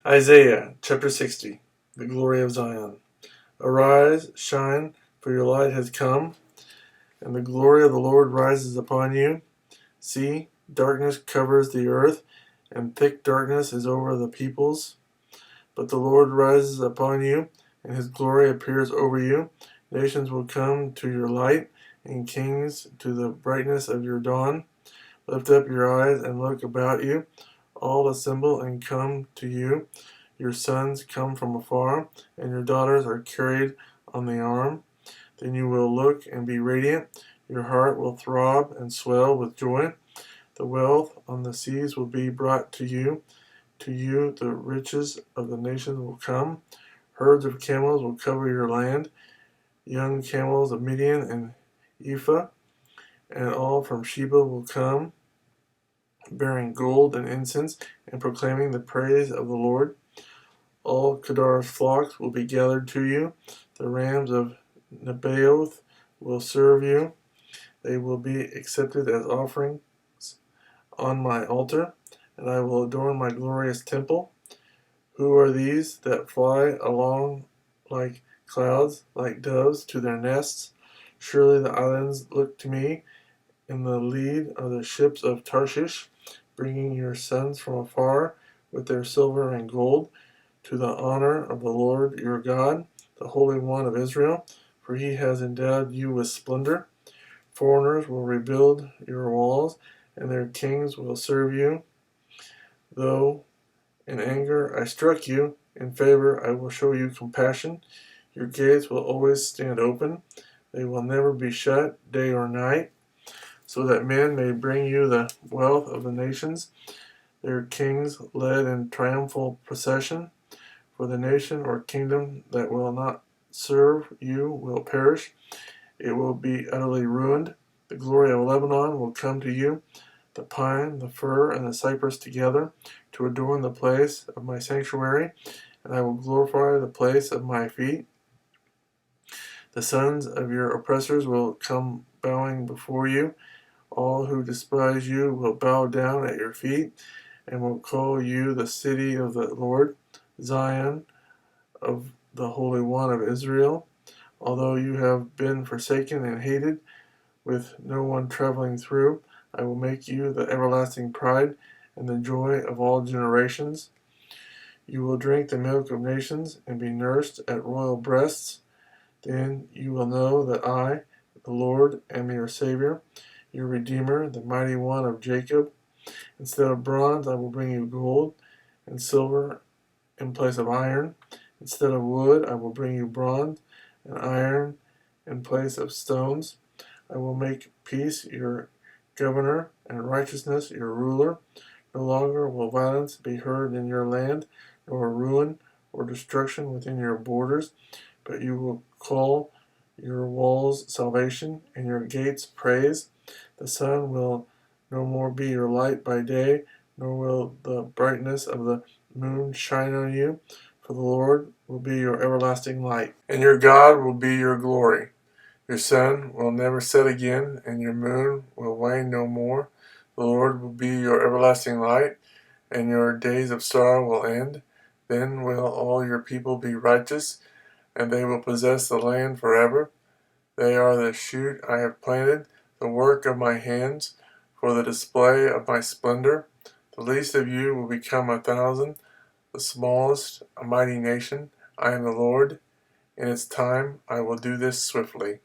Isaiah chapter 60. The glory of Zion. Arise, shine, for your light has come, and the glory of the Lord rises upon you. See, darkness covers the earth, and thick darkness is over the peoples. But the Lord rises upon you, and his glory appears over you. Nations will come to your light, and kings to the brightness of your dawn. Lift up your eyes and look about you. All assemble and come to you. Your sons come from afar, and your daughters are carried on the arm. Then you will look and be radiant. Your heart will throb and swell with joy. The wealth on the seas will be brought to you. To you the riches of the nations will come. Herds of camels will cover your land. Young camels of Midian and Ephah, and all from Sheba will come, bearing gold and incense, and proclaiming the praise of the Lord. All Kedar's flocks will be gathered to you. The rams of Nebaioth will serve you. They will be accepted as offerings on my altar, and I will adorn my glorious temple. Who are these that fly along like clouds, like doves to their nests? Surely the islands look to me. In the lead are the ships of Tarshish, bringing your sons from afar with their silver and gold, to the honor of the Lord your God, the Holy One of Israel, for he has endowed you with splendor. Foreigners will rebuild your walls, and their kings will serve you. Though in anger I struck you, in favor I will show you compassion. Your gates will always stand open. They will never be shut day or night, so that men may bring you the wealth of the nations, their kings led in triumphal procession. For the nation or kingdom that will not serve you will perish. It will be utterly ruined. The glory of Lebanon will come to you, the pine, the fir, and the cypress together, to adorn the place of my sanctuary, and I will glorify the place of my feet. The sons of your oppressors will come bowing before you. All who despise you will bow down at your feet, and will call you the city of the Lord, Zion of the Holy One of Israel. Although you have been forsaken and hated, with no one traveling through, I will make you the everlasting pride and the joy of all generations. You will drink the milk of nations and be nursed at royal breasts. Then you will know that I, the Lord, am your Savior, your Redeemer, the Mighty One of Jacob. Instead of bronze, I will bring you gold, and silver in place of iron. Instead of wood, I will bring you bronze, and iron in place of stones. I will make peace your governor, and righteousness your ruler. No longer will violence be heard in your land, nor ruin or destruction within your borders, but you will call your walls salvation, and your gates praise. The sun will no more be your light by day, nor will the brightness of the moon shine on you, for the Lord will be your everlasting light, and your God will be your glory. Your sun will never set again, and your moon will wane no more. The Lord will be your everlasting light, and your days of sorrow will end. Then will all your people be righteous, and they will possess the land forever. They are the shoot I have planted, the work of my hands, for the display of my splendor. The least of you will become 1,000, the smallest a mighty nation. I am the Lord. In its time I will do this swiftly.